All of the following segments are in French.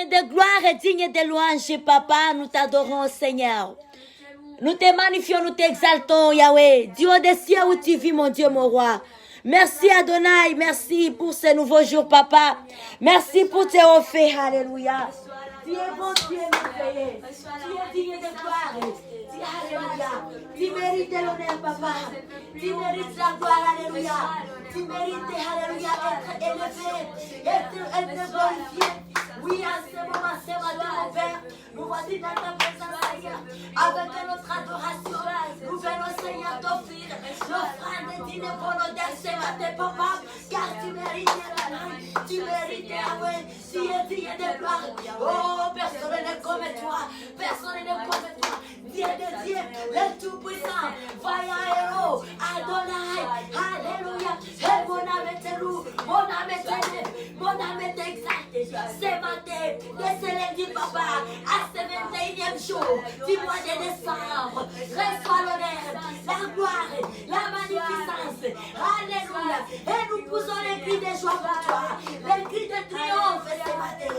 De gloire et digne de louange, Papa, nous t'adorons, Seigneur. Nous te magnifions, nous t'exaltons, Yahweh. Dieu des cieux où tu vis, mon Dieu, mon roi. Merci Adonai, merci pour ce nouveau jour, Papa. Merci pour tes faits, alléluia. Tu es bon, tu es merveilleux. Tu es digne de gloire. Alléluia. Tu mérites l'honneur, Papa. Tu mérites la gloire, alléluia. Tu mérites, alléluia, être élevé, être glorifié. Oui, à ce moment, c'est mon Père. Nous voici dans ta présence, Seigneur. Avec notre adoration, nous venons, Seigneur, t'offrir l'offrande digne pour l'odeur ce matin, Papa. Car tu mérites, tu mérites, Yahweh. Tu es digne de gloire. Oh, personne n'est comme toi. Personne n'est comme toi. Dieu de Dieu, le Tout-Puissant, vaillant héros, Adonai, alléluia. Et mon âme est loup, mon âme est élevée, mon âme est exaltée. Ce matin, de ce lundi, Papa, à ce 21e jour du mois de décembre, reçois l'honneur, la gloire, la magnificence. Alléluia. Et nous poussons les cris de joie pour toi, les cris de triomphe ce matin.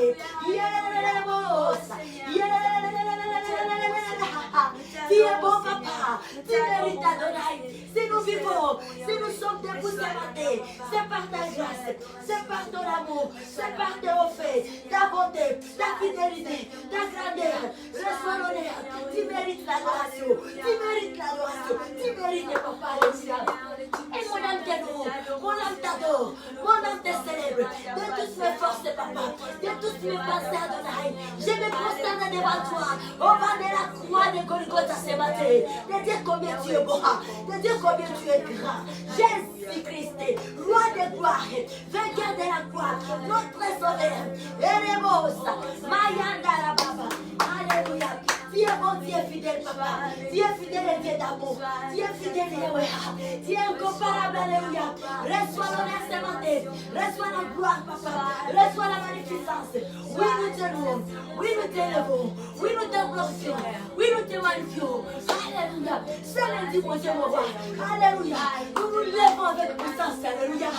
Tu es bon, Papa. Tu mérites, Adonai. Si nous vivons, si nous sommes debout ce matin, c'est par ta grâce, c'est par ton amour, c'est par tes faits, ta bonté, ta fidélité, ta grandeur. Reçois l'honneur. Tu mérites l'adoration. Tu mérites l'adoration. Tu mérites, Papa. Alléluia. Et mon âme te loue, mon âme t'adore, mon âme te célèbre. De toutes mes forces, Papa, de toutes mes pensées, Adonai, je me prosterne devant toi, au bas de la croix de Golgotha ce matin, de dire combien tu es bon, de dire combien tu es grand. Jésus-Christ, roi de gloire, vainqueur de la gloire, notre sauveur, Eremos, Mayanda la Baba, alléluia. Tu es bon, tu es fidèle, Papa. Tu es fidèle et Dieu d'amour. Tu es fidèle, Yahweh. Tu es incomparable, alléluia. Reçois l'honneur ce matin. Reçois la gloire, Papa. Reçois la magnificence. Oui, nous te louons. Oui, nous t'élevons. Oui, nous te glorifions. Oui, nous te magnifions. Alléluia. C'est lundi, mon Dieu, mon roi. Alléluia. Nous nous levons avec puissance, alléluia.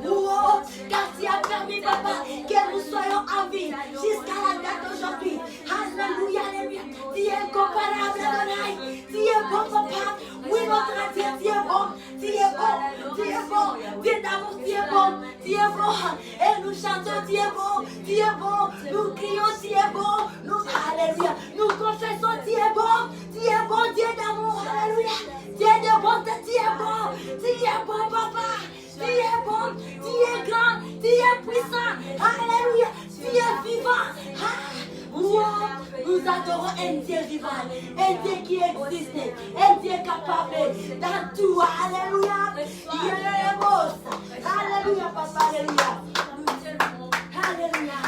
Oh, car tu as permis, Papa, que nous soyons en vie jusqu'à la date d'aujourd'hui. Alléluia, alléluia. Tu es incomparable, Adonai. Tu es bon, Papa. Oui, notre Dieu, tu es bon. Tu es bon. Tu es bon. Dieu d'amour, tu es bon. Tu es bon. Et nous chantons, tu es bon. Tu es bon. Nous crions, tu es bon. Nous, alléluia. Nous confessons, tu es bon. Tu es bon, Dieu d'amour. Alléluia. Dieu de bonté, tu es bon. Tu es bon, Papa. Tu es bon. Tu es grand. Tu es puissant. Alléluia. Tu es vivant. Wow. Nous adorons un Dieu vivant, un Dieu qui existe, un Dieu capable dans tout. Alléluia. Alléluia, Papa. Alléluia. Alléluia.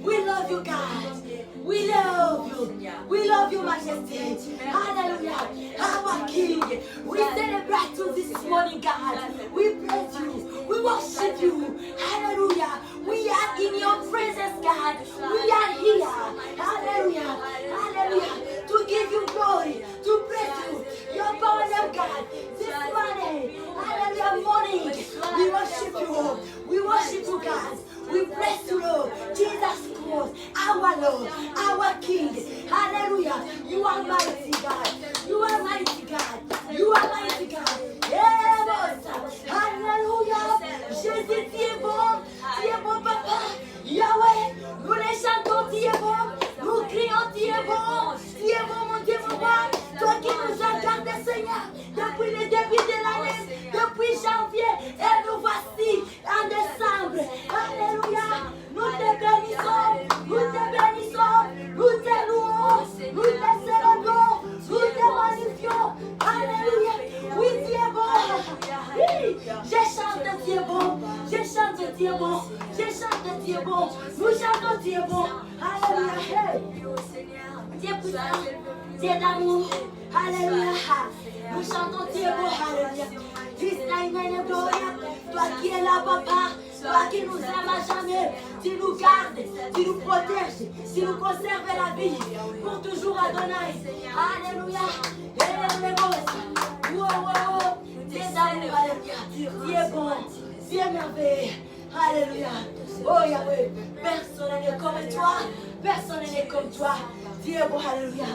We love you, God. We love you. We love you, Majesty. Hallelujah. Our King. We celebrate you this morning, God. We praise you. We worship you. Hallelujah. We are in your presence, God. We are here. Hallelujah. Hallelujah. To give you glory. To praise you. Your power of God. This morning. Hallelujah. Morning. We worship you. We worship you, God. We praise you, Lord. Jesus Christ, our Lord, our King. Hallelujah. You are mighty God. You are mighty God. You are mighty God. Yes. Hallelujah. Jésus, tu es bon. Tu es bon, Papa. Yahweh, nous les chantons, tu es bon. Nous crions, tu es bon. Tu es bon, mon Dieu, mon roi. Toi qui nous as gardés, Seigneur, depuis le début de l'année, depuis janvier, et nous voici en décembre. Alléluia. Nous te bénissons, nous te bénissons, nous te louons, nous te célébrons, nous te magnifions. Alléluia. Oui, tu es bon. Oui. Je chante, tu es bon. Je chante, tu es bon. Je chante, tu es bon. Nous chantons, tu es bon. Alléluia. Tu es puissant. Tu es d'amour. Alléluia. Nous chantons, tu es bon. Alléluia. Toi qui es là, Papa. Toi qui nous aimes à jamais, tu nous gardes, tu nous protèges, tu nous conserves la vie pour toujours, Adonai. Alléluia. Tu es d'amour, alléluia. Tu es bon, tu es merveilleux. Alléluia. Oh Yahweh, personne n'est comme toi. Personne n'est comme toi. Dieu est bon, alléluia.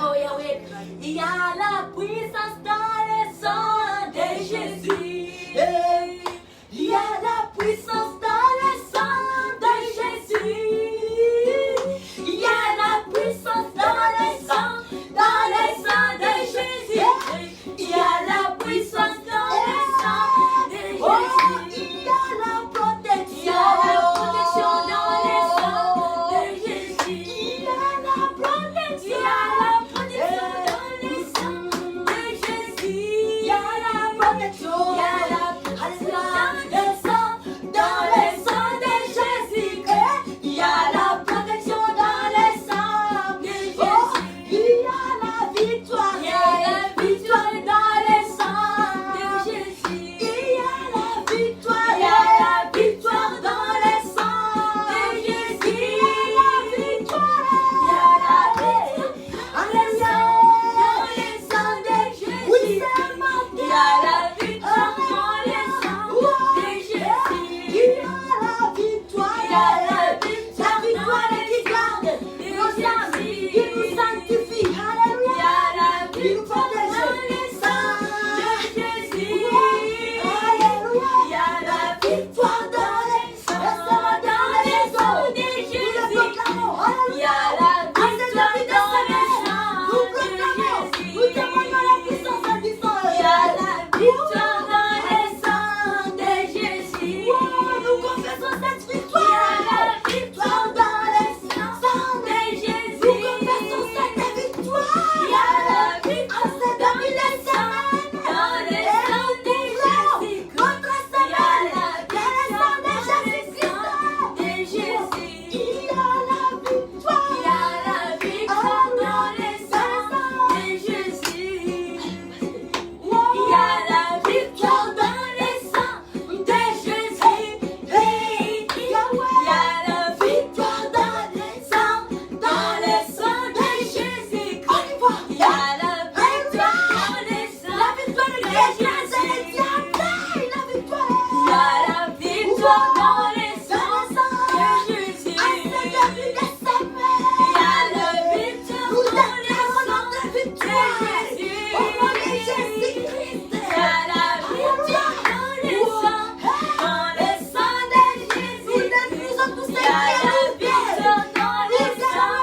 Oh Yahweh, il y a la puissance dans le sang de Jésus. Il y a la puissance dans le sang de Jésus. Il y a la puissance dans le sang de Jésus. Il y a la puissance dans le sang de Jésus. Oh, il y a la protection. Il y a la protection dans le sang de Jésus. Il y a la protection. Il y a la protection dans le sang de Jésus. Il y a la protection. Il y a la protection dans le sang de Jésus. Il y a la protection dans le sang de Jésus. Oh, il y a la victoire. Il y a la victoire dans le sang de Jésus. Il y a la victoire. Il y a la victoire dans le sang de Jésus. Il y a la victoire. Il y a la victoire. Alléluia. Dans le sang de Jésus. Oui, c'est monté. Il y a la victoire dans le sang de Jésus. Il y a la victoire. Il y a la victoire. La victoire qui garde nos âmes, qui nous sanctifie. Alléluia. Il y a la victoire dans le sang de Jésus. Alléluia. Il y a la victoire dans le sang de Jésus. Nous le proclamons. Il y a la victoire dans le sang de Jésus. Nous témoignons la puissance du sang. Il y a la victoire dans le sang de Jésus. Nous confessons cette victoire. Il y a la victoire dans le sang de Jésus. Nous confessons cette victoire. Il y a la victoire depuis les semaines. Dans le sang de Jésus. Notre semaine. Il y a le sang de Jésus-Christ. Il y a la victoire. Il y a la victoire dans le sang de Jésus. Il y a la victoire dans le sang de Jésus. Il y a la victoire dans le sang de Jésus. Il y a la victoire dans le sang. La victoire de Jésus. Il y a la victoire dans le sang de Jésus. Il y a la victoire dans le sang de Jésus. Au nom de Jésus-Christ. Il y a la victoire dans le sang de Jésus. Nous sommes tous les victoire dans le sang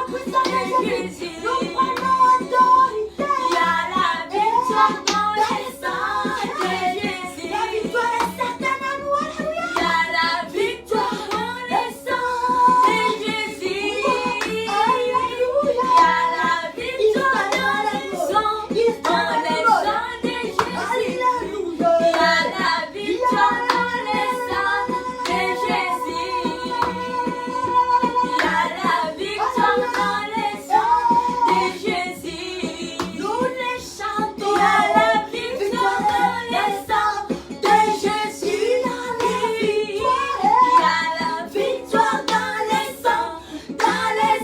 de Jésus. Nous prenons autorité. Il y a la victoire dans le sang de Jésus. La victoire est certaine à nous. Alléluia. Il y a la victoire dans le sang de Jésus. Alléluia. Il y a la victoire dans le sang de Jésus. Alléluia. Il y a la victoire dans le sang de Jésus. Il y a la victoire dans le sang de Jésus. Nous les chantons. Il y a la victoire dans le sang de Jésus. Il y a la victoire dans le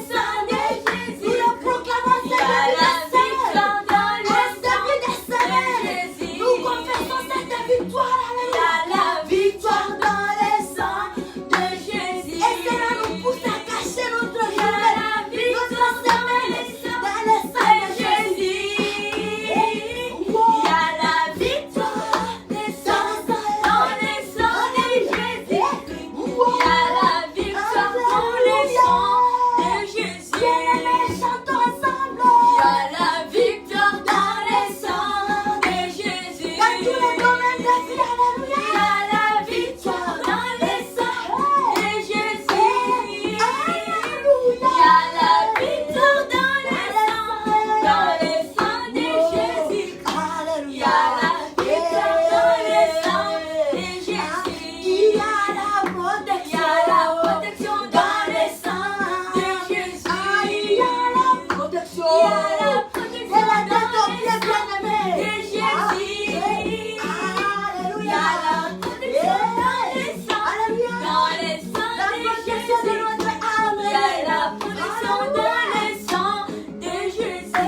sang de Jésus. Nous le proclamons. Il y a la victoire dans le sang de Jésus. Nous confessons cette victoire. Il y a la victoire dans le sang de Jésus. Et cela nous pousse à cacher notre journée, notre semaine dans le sang de Jésus. Il y a la victoire dans le sang de Jésus. Il y a la victoire dans le sang de Jésus. Chantons ensemble. Il y a la victoire dans le sang de Jésus. Dans tous les domaines de vie, alléluia. Il y a la victoire dans le sang de Jésus. Alléluia. Il y a la victoire dans le sang de Jésus. Alléluia. Il y a la victoire dans le sang de Jésus. Il y a la protection dans le sang de Jésus. Il y a la protection. C'est la tête aux pieds bien-aimés de Jésus. Alléluia. Il y a la protection dans le sang. Alléluia. Dans le sang de Jésus. Il y a la protection dans le sang de Jésus.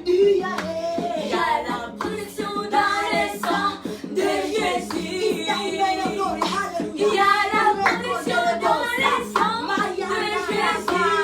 Il y a la protection dans le sang de Jésus. Il y a la protection dans le sang de Jésus.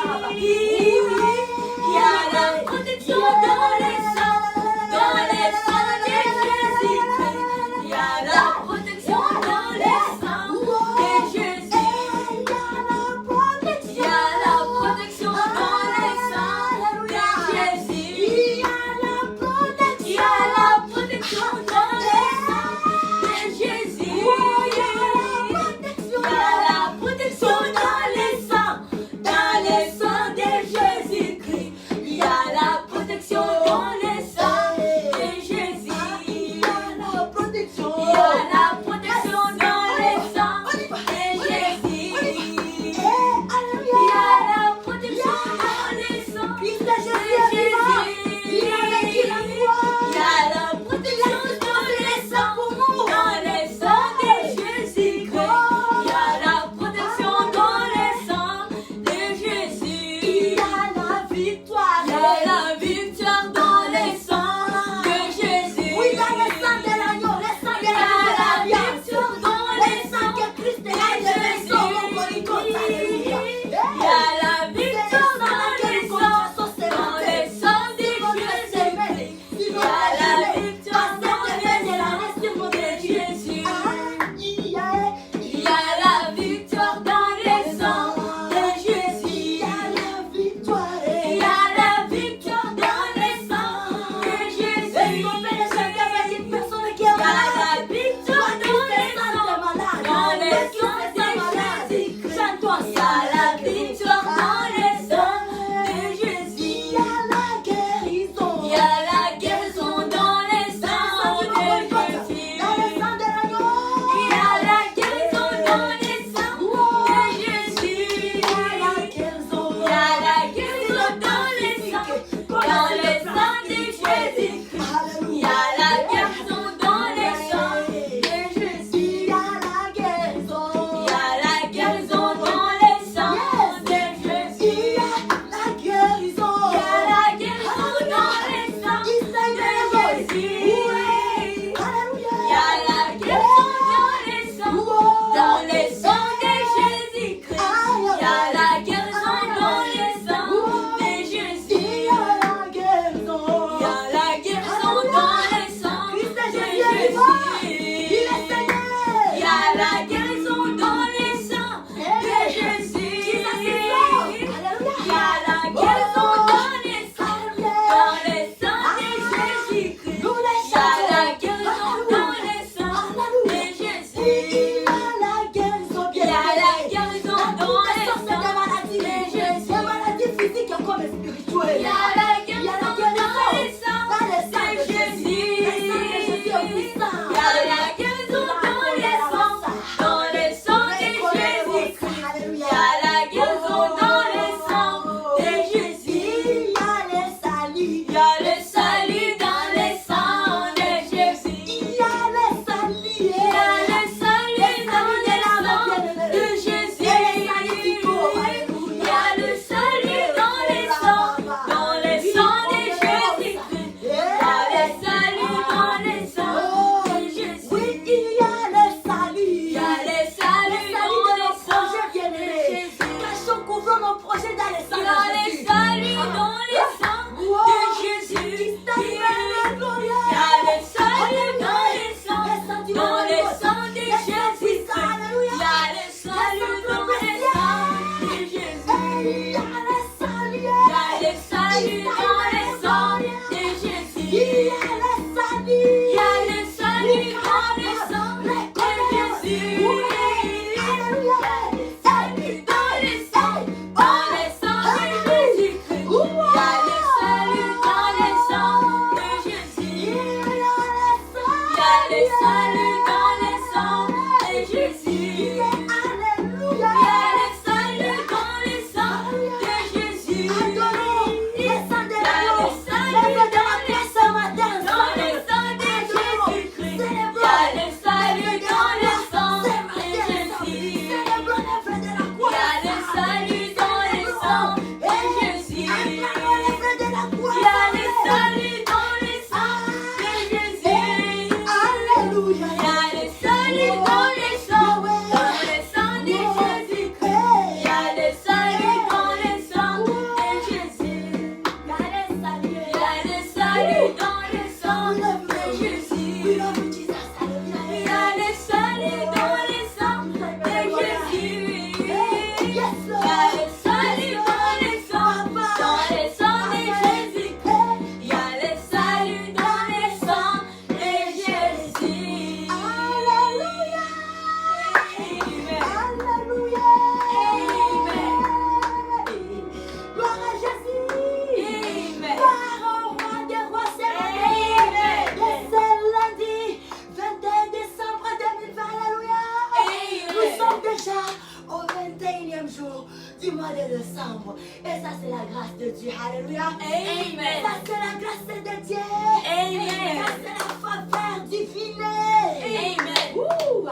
Et ça, c'est la grâce de Dieu. Alléluia. Amen. Ça, c'est la grâce de Dieu. Amen. Ça, c'est la faveur divine. Amen.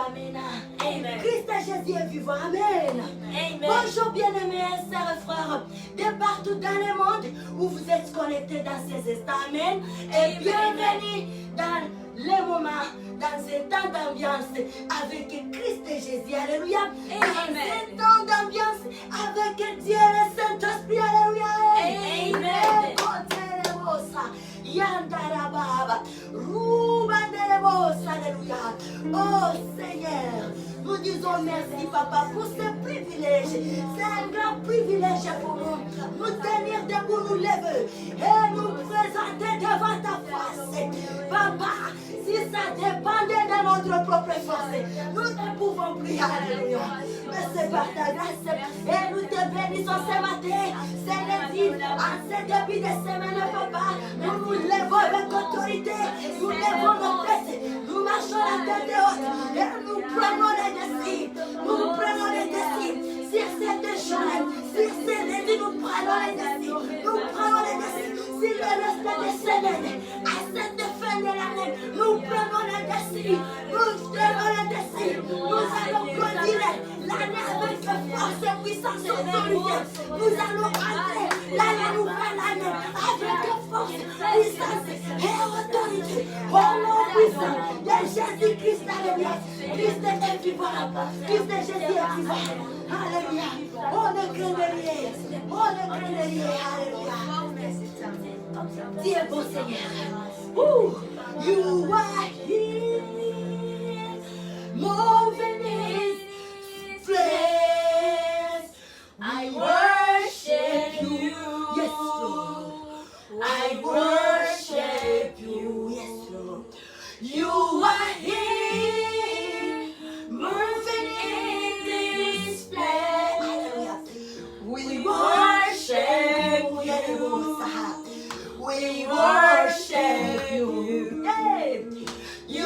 Amen. Amen. Christ Jésus est vivant. Amen. Amen. Bonjour bien-aimés, sœurs et frères, de partout dans le monde où vous êtes connectés dans ces instants. Amen. Et bienvenue dans les moments, dans ce temps d'ambiance avec Christ Jésus. Alléluia. Dans ce temps d'ambiance avec Dieu le Saint-Esprit. Alléluia. Amen. Yandarababa, Rubandelebos, alléluia. Oh Seigneur, nous disons merci Papa pour ce privilège. C'est un grand privilège pour nous. Nous tenir debout, nous lever et nous présenter devant ta face. Papa, si ça dépendait de notre propre force, nous ne pouvons plus. Alléluia. Mais c'est par ta grâce et nous te bénissons ce matin. C'est lundi, en ce début de semaine, Papa, nous nous levons avec autorité, nous levons nos têtes, nous marchons la tête haute et nous prenons les défis. Nous prenons les défis sur cette journée, sur ces lundis, nous prenons les défis. Nous prenons les défis sur le reste des semaines. À cette fin de l'année, nous prenons les défis. Nous prenons les défis. Nous allons continuer l'année avec force, puissance, autorité. Nous allons entrer l'année nouvelle année avec force, puissance et autorité. Au nom puissant de Jésus-Christ, alléluia. Christ est vivant. Christ de Jésus est vivant. Alléluia. On ne craint rien. On ne craint rien. Alléluia. Dieu est bon Seigneur. You are here. Moving in His place. I worship you. Yes, Lord. I worship you. Yes, Lord. You are here. Moving in this place. Hallelujah. We worship you. We worship you. Hey. You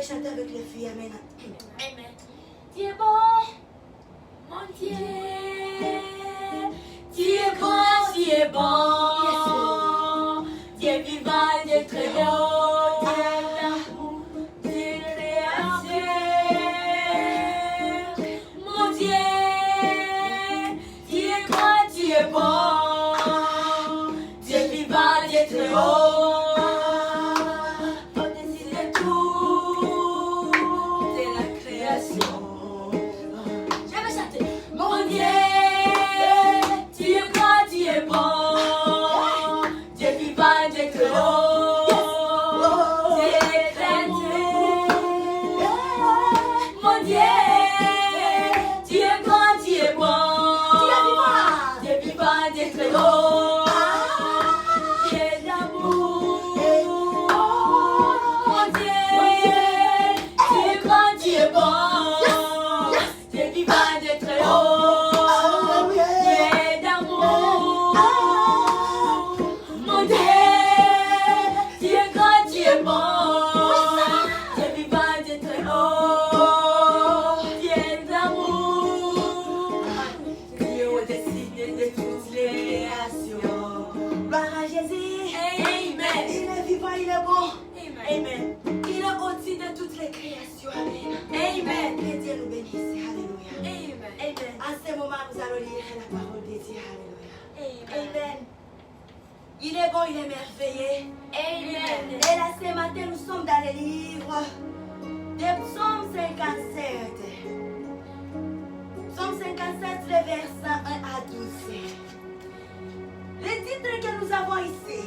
chanter avec les filles. Amen. Amen. Tu es bon, Mon Dieu. tu es grand, Tu es bon. Tu es vivant, tu es très haut. Tu es l'amour, tu es créateur. Mon Dieu. Tu es grand, tu es bon. Tu es vivant, tu es très haut. Au-dessus de tout, tu es la création. Je vais chanter. Mon Dieu, tu es grand, tu es bon. Tu es vivant, tu es très haut. Tu es créateur. Mon Dieu, tu es grand, tu es bon. Tu es vivant, tu es très haut. Tu es l'amour. Mon Dieu, tu es grand, tu es bon. Tu es vivant, tu es très haut. Tu es d'amour. Mon Dieu, tu es grand, tu es bon. Tu es vivant, tu es très haut. Tu es d'amour. Tu es au-dessus de toutes les créations. Gloire à Jésus. Amen. Il est vivant, il est bon. Amen. Il est au-dessus de toutes les créations. Amen. Amen. Que Dieu nous bénisse. Alléluia. Amen. Amen. En ce moment, nous allons lire la parole de Dieu. Alléluia. Amen. Il est bon, il est merveilleux. Amen. Et là, ce matin, nous sommes dans le livre de Psaume 57. Psaume 57, les versets 1 à 12. Le titre que nous avons ici,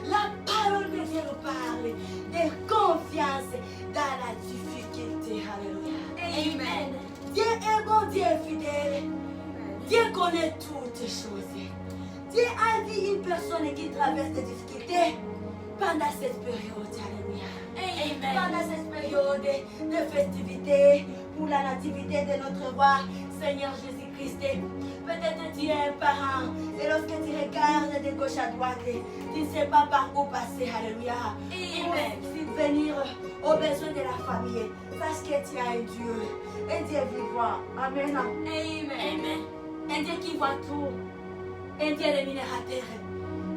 la parole de Dieu nous parle de confiance dans la difficulté. Alléluia. Amen. Dieu est bon, Dieu est fidèle. Dieu connaît toutes choses. Dieu a vu une personne qui traverse des difficultés pendant cette période. Alléluia. Amen. Pendant cette période de festivité pour la nativité de notre roi, Seigneur Jésus-Christ. Peut-être tu es un parent et lorsque tu regardes de gauche à droite, tu ne sais pas par où passer. Alléluia. Amen. Pour subvenir aux besoins de la famille, sache que tu as un Dieu. Un Dieu vivant. Amen. Amen. Un Dieu qui voit tout. Un Dieu rémunérateur.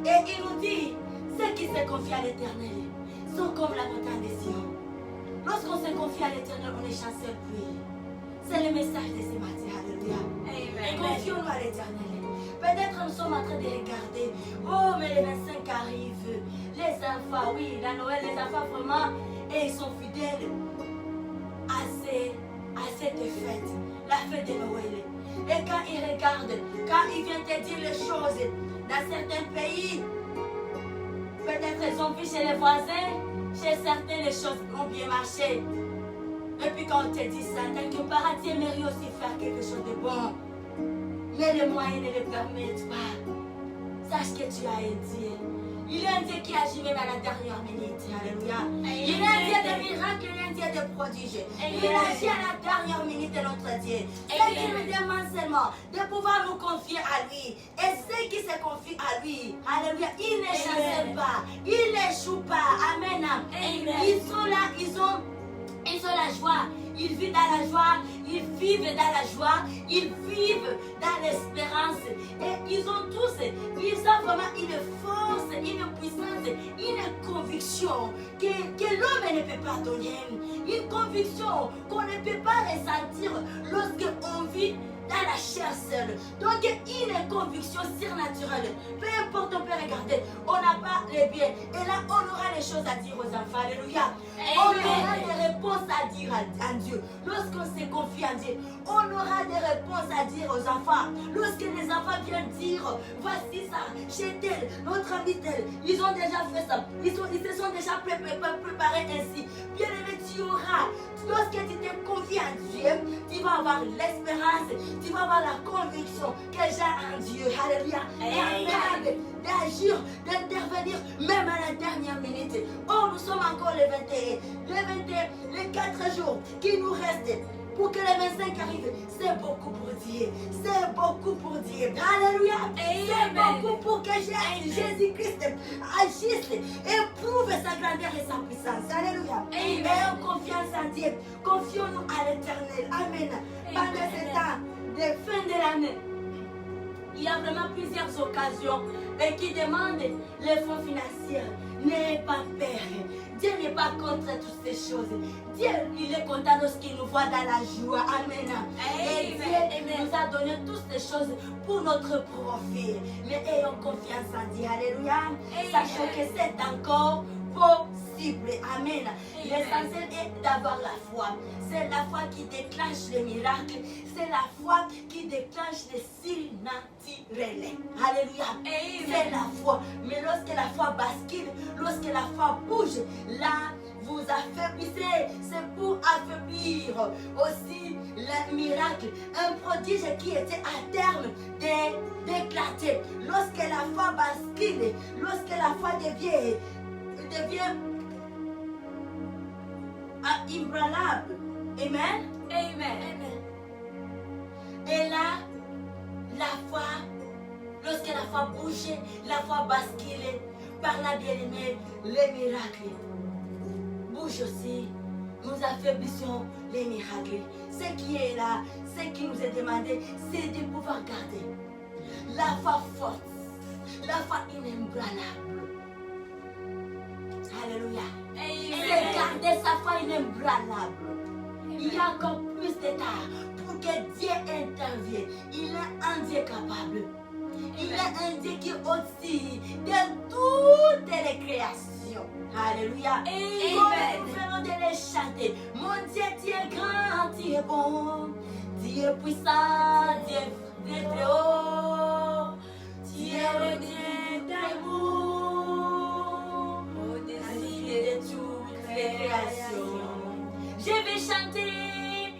Et il nous dit, ceux qui se confient à l'Éternel sont comme la montagne de Sion. Lorsqu'on se confie à l'Éternel, on est chanceux pour lui. C'est le message de ce matin. Alléluia. Amen. Confions-nous à l'Éternel. Peut-être nous sommes en train de regarder. Oh, mais les 25 arrivent. Les enfants, oui, la Noël, les enfants vraiment, et ils sont fidèles à cette fête, la fête de Noël. Et quand ils regardent, quand ils viennent te dire les choses dans certains pays, peut-être ils ont vu chez les voisins, chez certains les choses ont bien marché. Et puis quand on te dit ça, quelque part, tu aimerais aussi faire quelque chose de bon. Mais les moyens ne le permettent pas. Sache que tu as un Dieu. Il est un Dieu qui agit même à la dernière minute. Alléluia. Il est un Dieu de miracles, il est un Dieu de prodiges. Il agit à la dernière minute de notre Dieu. Ce qui nous demande seulement de pouvoir nous confier à lui. Et ceux qui se confient à lui, alléluia, ils ne chancellent pas. Ils n'échouent pas. Amen. Ils sont là, ils ont la joie. Ils vivent dans la joie, ils vivent dans la joie, ils vivent dans l'espérance. Et ils ont tous, ils ont vraiment une force, une puissance, une conviction que l'homme ne peut pas donner. Une conviction qu'on ne peut pas ressentir lorsqu'on vit dans la chair seule. Donc une conviction surnaturelle. Peu importe, on peut regarder. On n'a pas les biens. Et là, on aura les choses à dire aux enfants. Alléluia. On aura des réponses à dire à Dieu. Lorsqu'on se confie à Dieu, on aura des réponses à dire aux enfants. Lorsque les enfants viennent dire, voici ça, chez tel, notre ami tel, ils ont déjà fait ça. Ils se sont déjà préparés ainsi. Bien aimé, tu auras. Lorsque tu te confies à Dieu, tu vas avoir l'espérance, tu vas avoir la conviction que j'ai un Dieu. Alléluia. Capable d'agir, d'intervenir même à la dernière minute. Oh, nous sommes encore les 21, les 4 jours qui nous restent. pour que les 25 arrivent. C'est beaucoup pour Dieu. C'est beaucoup pour Dieu. Alléluia. C'est beaucoup pour que Jésus-Christ agisse, éprouve sa grandeur et sa puissance. Alléluia. Ayons confiance en Dieu. Confions-nous à l'Éternel. Amen. Pendant ce temps de fin de l'année, il y a vraiment plusieurs occasions qui demandent les fonds financiers. N'ayez pas peur. Dieu n'est pas contre toutes ces choses. Dieu, il est content lorsqu'il nous voit dans la joie. Amen. Et Dieu nous a donné toutes ces choses pour notre profit. Mais ayons confiance en Dieu. Alléluia. Sachons que c'est encore possible. Amen. L'essentiel est d'avoir la foi. C'est la foi qui déclenche les miracles. C'est la foi qui déclenche les signes naturels. Alléluia. C'est la foi. Mais lorsque la foi bascule, lorsque la foi bouge, là, vous affaiblissez. C'est pour affaiblir aussi le miracle. Un prodige qui était à terme d'éclater. Lorsque la foi bascule, lorsque la foi devient inébranlable. Amen. Et là, la foi, lorsque la foi bouge, la foi bascule, par la bien-aimée, les miracles bougent aussi. Nous affaiblissons les miracles. Ce qui est là, ce qui nous est demandé, c'est de pouvoir garder la foi forte, la foi inébranlable. Alléluia. C'est garder sa foi inébranlable. Il y a encore plus d'état pour que Dieu intervienne. Il est un Dieu capable. Il est un Dieu qui est au-dessus de toutes les créations. Alléluia. Nous venons de les chanter. Mon Dieu, tu es grand, tu es bon. Tu es puissant, Dieu est très haut. Tu es le Dieu d'amour. De toutes les créations, je vais chanter,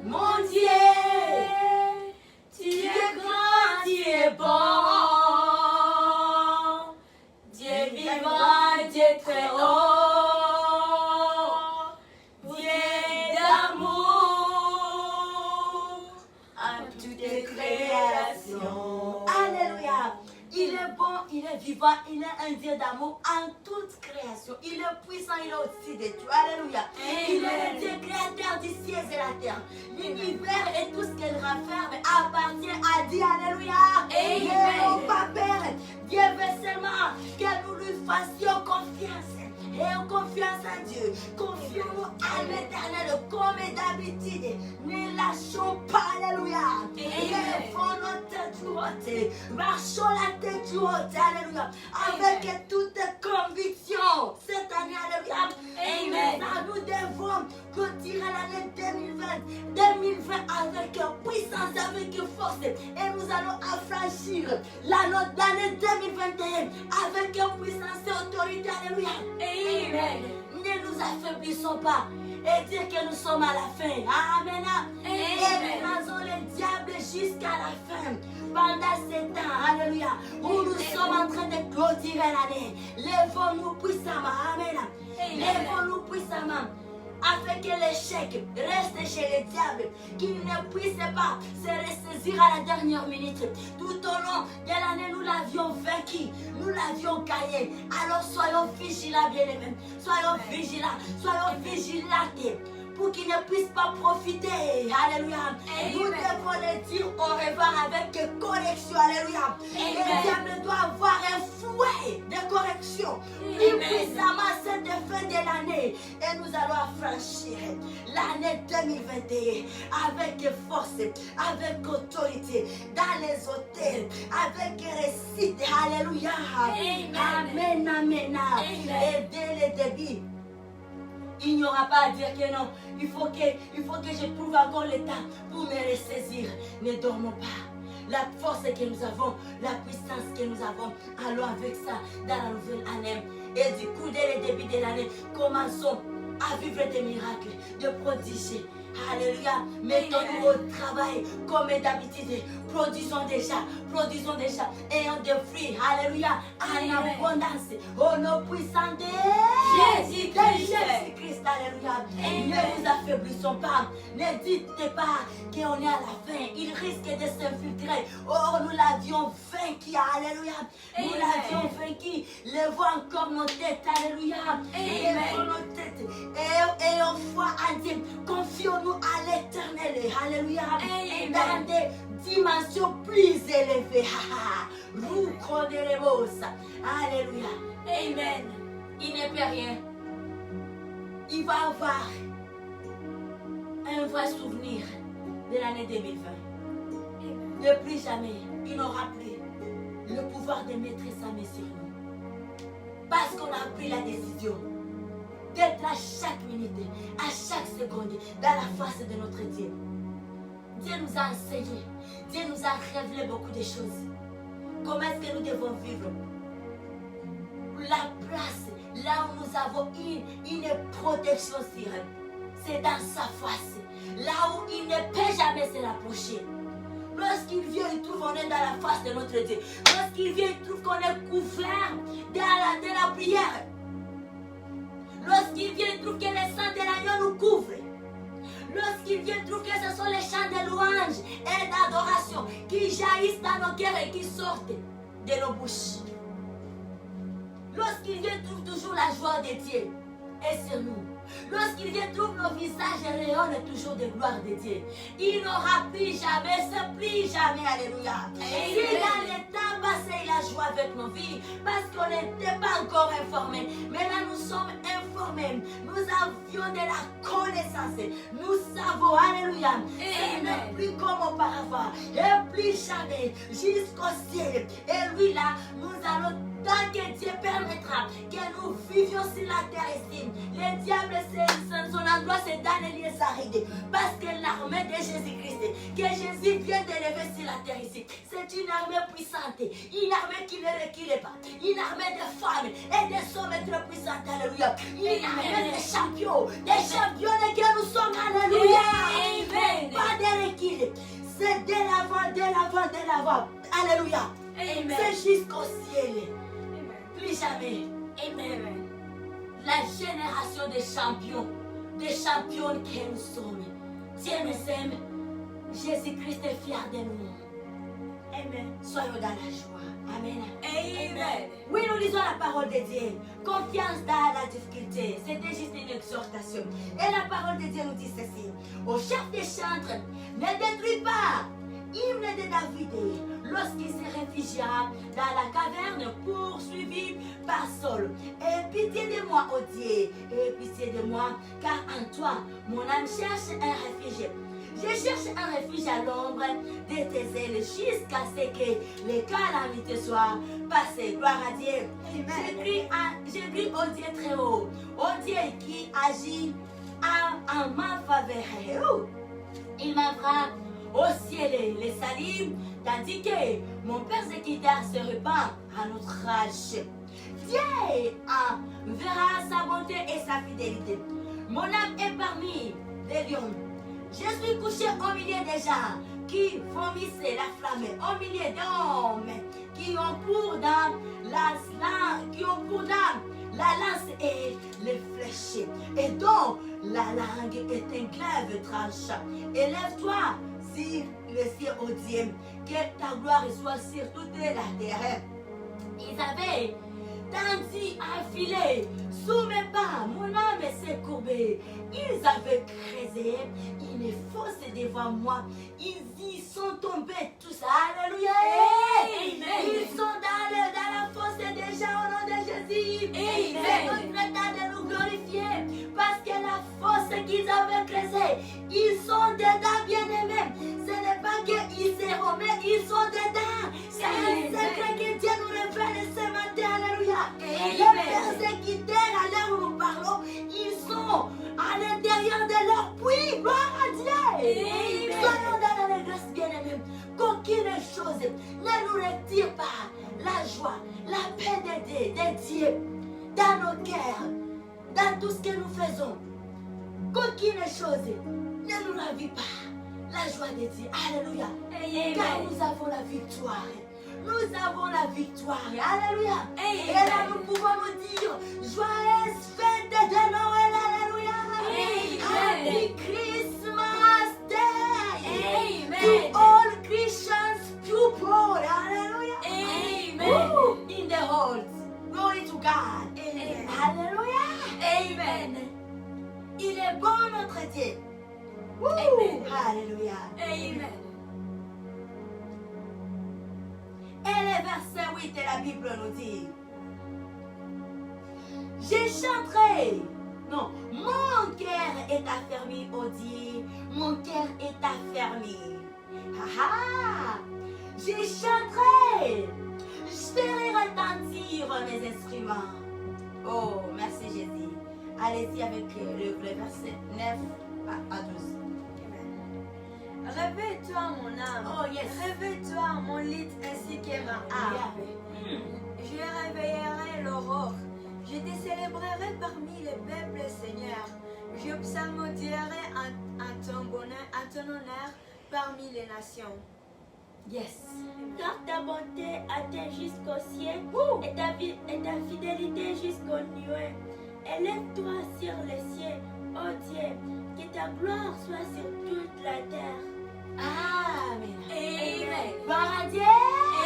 mon Dieu, tu es grand, tu es bon, Dieu vivant, Dieu très haut, Dieu d'amour à toutes les créations. Alléluia. Il est bon, il est vivant, il est un Dieu d'amour en toute création. Il est puissant, il est au-dessus de tout. Alléluia. Il est le Dieu créateur du ciel et la terre. L'univers et tout ce qu'elle renferme appartient à Dieu. Alléluia. Amen. Pas peur. Dieu veut seulement que nous lui fassions confiance. Ayons confiance en Dieu. Confions-nous à l'Éternel comme d'habitude. Ne lâchons pas. Alléluia. Lèvons notre tête haute. Marchons la tête haute. Alléluia. Avec toute conviction. Cette année, alléluia. Amen. Nous devons continuer l'année 2020 avec puissance, avec force. Et nous allons affranchir l'année 2021 avec puissance et autorité. Alléluia. Amen. Ne nous affaiblissons pas et dire que nous sommes à la fin. Amen. Et écrasons le diable jusqu'à la fin. Pendant ce temps, alléluia, où nous sommes en train de clôturer l'année, lèvons-nous puissamment. Amen. Lèvons-nous puissamment. Afin que l'échec reste chez le diable, qu'il ne puisse pas se ressaisir à la dernière minute. Tout au long de l'année, nous l'avions vaincu, nous l'avions gagné. Alors soyons vigilants, bien-aimés. Soyons vigilants, soyons vigilantes pour qu'il ne puisse pas profiter. Alléluia. Nous devons le dire au revoir avec correction. Alléluia. Le diable doit avoir un fouet de correction. Plus puissamment cette fin de l'année. Et nous allons affranchir l'année 2021 avec force, avec autorité, dans les hôtels, avec récite. Alléluia. Amen. Amen. Et dès le début, il n'y aura pas à dire que non. Il faut que je trouve encore le temps pour me ressaisir. Ne dormons pas. La force que nous avons, la puissance que nous avons, allons avec ça dans la nouvelle année. Et du coup, dès le début de l'année, commençons à vivre des miracles, des prodiges. Alléluia. Mettons-nous au travail comme d'habitude. Produisons déjà. Ayons des fruits. Alléluia. En abondance. Au nom puissant de Jésus-Christ. Alléluia. Alléluia. Ne nous affaiblissons pas. Ne dites pas qu'on est à la fin. Il risque de s'infiltrer. Oh, nous l'avions vaincu. Alléluia. Nous l'avions vaincu. Levons encore nos têtes. Alléluia. Levons nos têtes. Et en foi en Dieu. Confions-nous à l'éternel. Alléluia. Dans des dimensions plus élevées. Alléluia. Amen. Il ne peut rien. Il va avoir un vrai souvenir de l'année 2020. Ne plus jamais, il n'aura plus le pouvoir de mettre sa main sur nous. Parce qu'on a pris la décision d'être à chaque minute, à chaque seconde, dans la face de notre Dieu. Dieu nous a enseigné, Dieu nous a révélé beaucoup de choses. Comment est-ce que nous devons vivre? La place, là où nous avons une protection sur elle, c'est dans sa face. Là où il ne peut jamais se rapprocher. Lorsqu'il vient, il trouve qu'on est dans la face de notre Dieu. Lorsqu'il vient, il trouve qu'on est couvert de la prière. Lorsqu'il vient, il trouve que le sang de l'agneau nous couvre. Lorsqu'il vient, il trouve que ce sont les chants de louange et d'adoration qui jaillissent dans nos cœurs et qui sortent de nos bouches. Lorsqu'il vient, il trouve toujours la joie de Dieu et sur nous. Lorsqu'il vient, trouve nos visages rayonnent toujours de gloire de Dieu. Il n'aura plus jamais, plus jamais, alléluia. Si dans les temps passés, il a joué avec nos vies, parce qu'on n'était pas encore informés. Maintenant, nous sommes informés. Nous avions de la connaissance. Nous savons, alléluia. Ce n'est plus comme auparavant. Et plus jamais, jusqu'au ciel. Et lui là, nous allons, tant que Dieu permettra que nous vivions sur la terre ici. Le diable, son endroit, c'est dans les lieux arides. Parce que l'armée de Jésus-Christ, que Jésus vient de lever sur la terre ici, c'est une armée puissante. Une armée qui ne recule pas. Une armée de femmes et des hommes très puissantes. Alléluia. Une armée de champions. Des champions que nous sommes. Alléluia. Amen. Pas de recul. C'est de l'avant, de l'avant, de l'avant. Alléluia. C'est jusqu'au ciel. Plus jamais. Amen. La génération des champions que nous sommes. Dieu nous aime. Jésus-Christ est fier de nous. Amen. Soyons dans la joie. Amen. Amen. Oui, nous lisons la parole de Dieu. Confiance dans la difficulté. C'était juste une exhortation. Et la parole de Dieu nous dit ceci. Au chef des chantres, ne détruis pas. Hymne de David, lorsqu'il se réfugia dans la caverne poursuivi par Saul. Et pitié de moi, ô Dieu, et pitié de moi, car en toi, mon âme cherche un refuge. Je cherche un refuge à l'ombre de tes ailes jusqu'à ce que les calamités soient passées. Gloire à Dieu. J'ai cru au Dieu très haut, au Dieu qui agit en ma faveur. Il m'enverra au ciel les salim, tandis que mon persécuteur se répand à notre rage. Dieu verra sa bonté et sa fidélité. Mon âme est parmi les lions. Je suis couché au milieu des gens qui vomissent la flamme, au milieu d'hommes qui ont pour dame la lance et les flèches, et dont la langue est un glaive tranchant. Élève-toi sur le ciel, ô Dieu, que ta gloire soit sur toute la terre. Ils avaient tendu un filet sous mes pas, mon âme s'est courbée. Ils avaient creusé une fosse devant moi. Ils y sont tombés tous. Alléluia. Amen. Ils sont dans la fosse déjà au nom de Jésus. C'est notre temps de nous glorifier. Parce que la fosse qu'ils avaient creusée, ils sont dedans, bien-aimés. Ce n'est pas qu'ils seront, mais ils sont dedans. C'est un secret que Dieu nous révèle ce matin. Alléluia. Les persécuteurs, à l'heure où nous parlons, ils sont à l'intérieur de leur puits. Gloire à Dieu. Soyons dans la grâce, bien-aimés. Qu'aucune chose ne nous retire pas la joie, la paix de Dieu dans nos cœurs, dans tout ce que nous faisons. Qu'aucune chose ne nous ravit pas la joie de Dieu. Alléluia. Car nous avons la victoire. Nous avons la victoire. Alléluia. Et là, nous pouvons nous dire, joyeuse fête de Noël. Alléluia. Amen. Il est bon notre Dieu. Wouh! Amen. Alléluia. Amen. Et le verset 8 de la Bible nous dit, je chanterai. Non, mon cœur est affermi, oh Dieu. Mon cœur est affermi. Ah, je chanterai. Je ferai retentir mes instruments. Oh, merci Jésus. Allez-y avec le verset 9 à 12. Réveille-toi, mon âme. Oh, yes. Réveille-toi, mon lit ainsi que ma harpe. Je réveillerai l'aurore. Je te célébrerai parmi les peuples, Seigneur. Je psalmodierai à ton honneur parmi les nations. Yes. Car ta bonté atteint jusqu'au ciel et ta fidélité jusqu'aux nuées. Élève-toi sur les cieux, ô Dieu, que ta gloire soit sur toute la terre. Amen. Amen. Gloire à Dieu.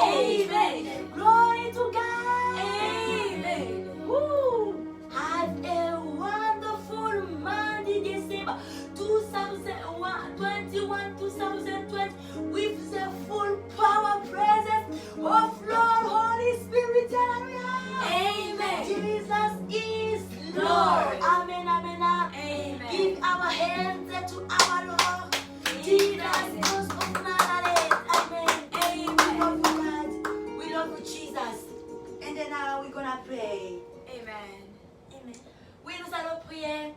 Amen. Glory to God. Amen. Woo. Have a wonderful Monday, December 2020 with the full power presence of Lord Holy Spirit. Hallelujah. Amen. Jesus is Lord. Lord. Amen, amen, amen. Amen. Give our hands to our Lord. Jesus knows of Nazareth. Amen. Amen. We love you, God. We love you, Jesus. And then now we're gonna pray. Amen. Amen. Oui, nous allons prier.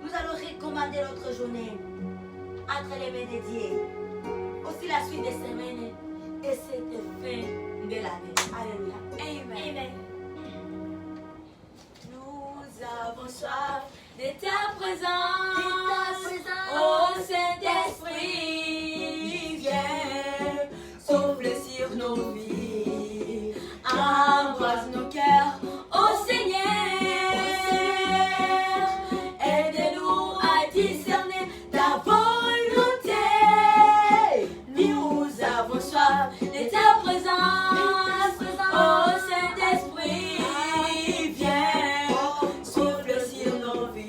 Nous allons recommander notre journée entre les mains de Dieu. Aussi la suite des semaines et cette fin de l'année. Alléluia. Amen. Nous avons soif de ta présence. Ô Saint-Esprit, viens, souffle sur nos vies, embrase nos cœurs, ô Seigneur, aide-nous à discerner ta volonté. Nous avons soif de ta présence, ô Saint-Esprit, viens, souffle sur nos vies.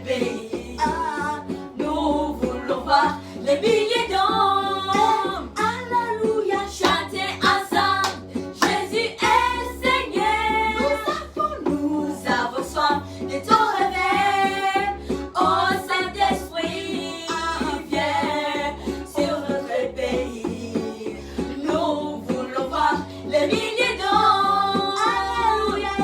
pays. Nous voulons voir les milliers d'hommes. Alléluia. Chanter ensemble, Jésus est Seigneur. Nous avons soif de ton réveil. Oh Saint-Esprit, viens sur notre pays. Nous voulons voir les milliers d'hommes. Alléluia.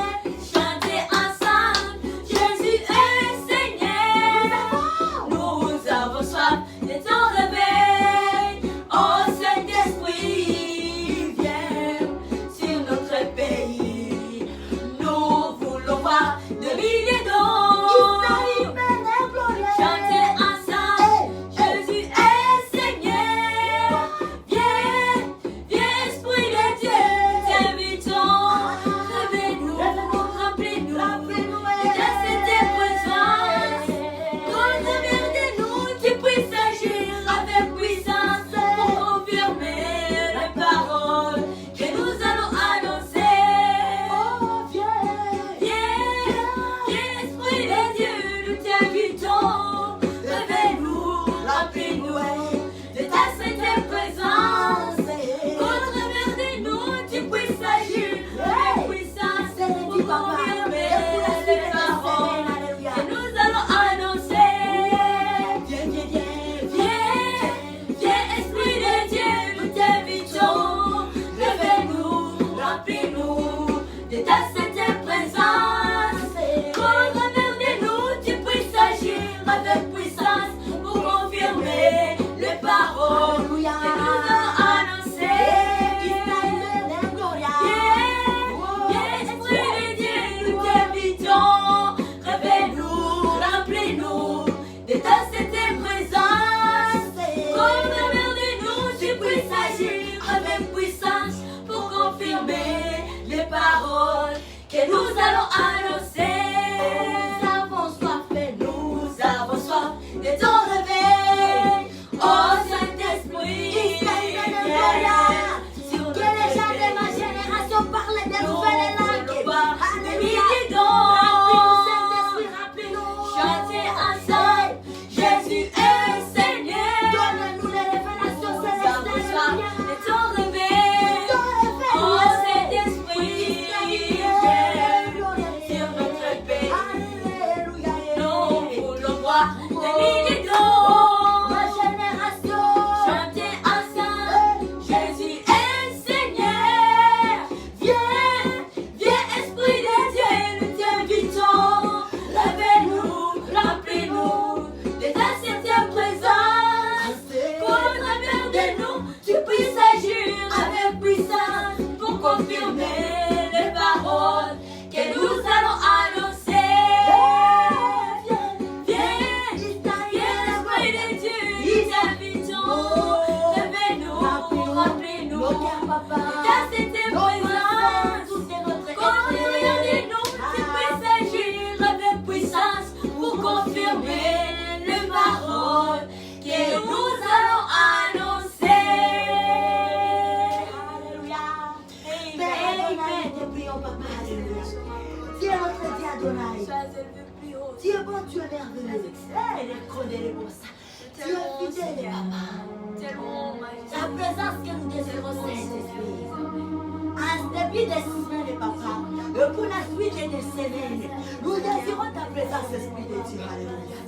Chanter ensemble, Jésus est Seigneur. Nous avons soif de ton réveil. Oh Saint-Esprit, viens sur notre pays. Nous voulons voir de milliers d'hommes. Chanter ensemble, Jésus est Seigneur. Viens, viens, Esprit de Dieu, t'invitons. Réveille-nous, remplis-nous de cette présence. Quand de nous, tu puisses agir avec puissance pour confirmer les paroles que nous allons annoncer. Viens, Esprit de Dieu, nous t'invitons. Réveille-nous, remplis-nous de ta sainte présence. Quand de nous, tu puisses agir avec puissance pour confirmer les paroles que nous allons annoncer. Viens, Esprit de Dieu, nous t'invitons. Réveille-nous, remplis-nous de ta sainte présence. Qu'au travers de nous, tu puisses agir avec puissance pour confirmer les paroles que nous allons annoncer. Viens, Esprit de Dieu, nous t'invitons. Réveille-nous, remplis-nous de ta sainte présence. Qu'au travers de nous, tu puisses agir avec puissance pour confirmer les paroles que nous allons annoncer. Nous avons soif de ton réveil. Oh Saint-Esprit, viens sur notre Que les gens de ma pays. génération parlent des Nous nouvelles voulons langues. voir des Alléluia. milliers Rappelez-nous, d'hommes. Saint-Esprit, rappelez-nous. Chanter ensemble, Jésus est Seigneur. Donne-nous les révélations Nous avons célestes. soif de ton réveil. Oh Saint-Esprit, viens sur notre pays. Alléluia. Nous voulons voir des milliers d'hommes. Ma génération. Chanter ensemble, Jésus est Seigneur. Viens, Esprit de Dieu, nous t'invitons. Réveille-nous, remplis-nous de ta sainte présence. Qu'au travers de nous, tu puisses agir avec puissance pour confirmer les paroles que nous allons annoncer. Viens, Esprit de Dieu, nous t'invitons. Réveille-nous, remplis-nous de ta sainte présence. Qu'au travers de nous, tu puisses agir avec puissance pour confirmer les paroles que nous allons annoncer. Alléluia. Amen. Père Adonai, te prions, papa. Alléluia. Tu es notre Dieu Adonai. Sois élevé plus haut. Tu es bon, tu es merveilleux. Elle est condamnée pour ça. Tu es fidèle, papa. Tellement majesté. La présence que nous désirons, Saint-Esprit. En début de semaine, papa, et pour la suite des semaines, nous désirons ta présence, Esprit de Dieu. Alléluia.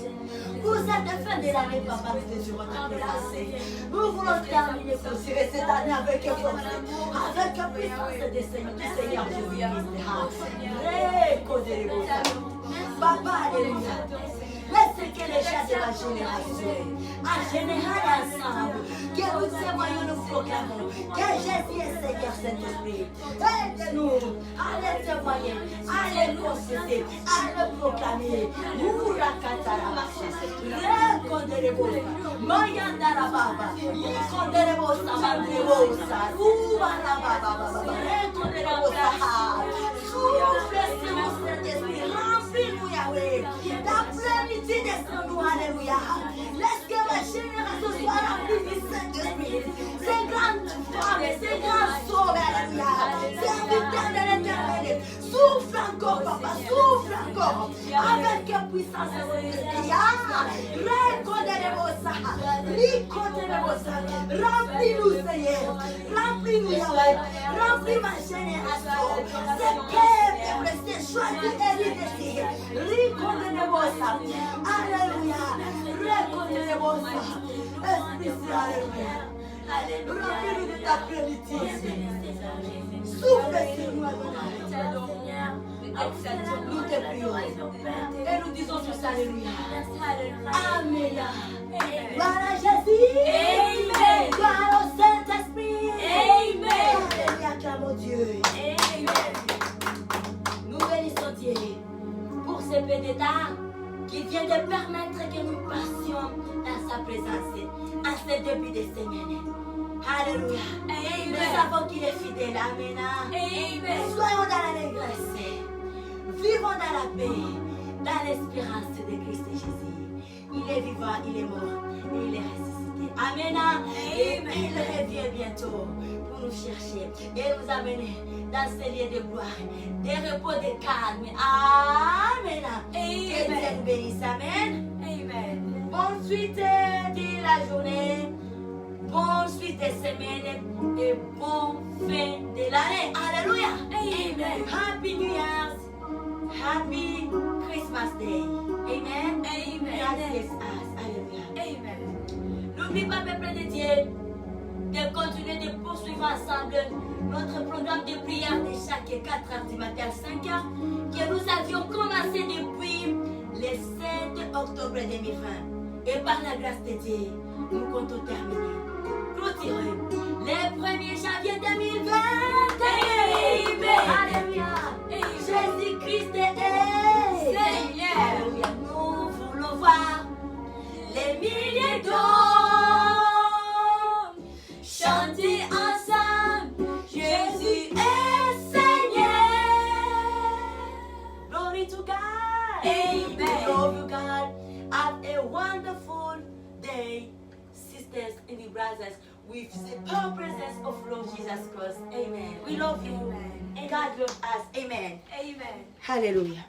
Pour cette fin de l'année, papa, nous désirons ta présence. Nous voulons terminer pour cette année avec force, avec la puissance du Seigneur Jésus-Christ. Papa, alléluia. Laisse que les gens de ma génération, en général ensemble, que nous témoignons, nous proclamons que Jésus est Seigneur Saint-Esprit. Aide-nous à les témoigner, à les confesser, à le proclamer. Remplis-nous, Yahweh. Ta plénitude descend-nous, alléluia. Laisse que ma génération soit remplie du Saint-Esprit. Ces grandes femmes, ces grands sauves, alléluia. Serviteurs de l'éternel, souffle en encore, papa. Souffle encore. Avec puissance. Remplis-nous, Seigneur. Remplis-nous, Yahweh. Remplis ma génération. C'est peuple, c'est choisi hérédité. Alléluia. Reconnaissez-moi. Esprit Saint, Alléluia. Remplis-nous de ta plénitude. Souffle sur nous, Adonai. Nous te prions. Et nous disons tous Alléluia. Amen. Gloire à Jésus. Amen. Gloire au Saint-Esprit. Amen. Alléluia, acclamons Dieu. Amen. Nous bénissons Dieu pour ce peu d'état qui vient de permettre que nous passions dans sa présence à ce début de semaine. Alléluia. Amen. Nous savons qu'il est fidèle. Amen. Amen. Soyons dans l'allégresse. Vivons dans la paix, dans l'espérance de Christ Jésus. Il est vivant, il est mort et il est ressuscité. Amen. Et il revient bientôt pour nous chercher et nous amener dans ces lieux de gloire, des repos de calme. Amen. Que Dieu nous bénisse. Amen. Amen. Bonne suite de la journée, bonne suite de semaine et bonne fin de l'année. Alléluia. Amen. Happy New Year. Happy Christmas Day. Amen. Amen. God bless us. Alléluia. Amen. N'oublie pas, peuple de Dieu, de continuer de poursuivre ensemble notre programme de prière de chaque 4h du matin à 5h que nous avions commencé depuis le 7 octobre 2020. Et par la grâce de Dieu, nous comptons terminer. Clôturer le 1er janvier 2020. Amen. Alléluia. Jésus-Christ est Seigneur. Alléluia. Nous voulons voir les milliers d'hommes chanter ensemble. Jésus est Seigneur. Glory to God. Amen. Love you, God. Have a wonderful day, sisters and brothers, with the power presence of Lord Jesus Christ. Amen. We love you. Amen. And God loves us. Amen. Amen. Hallelujah.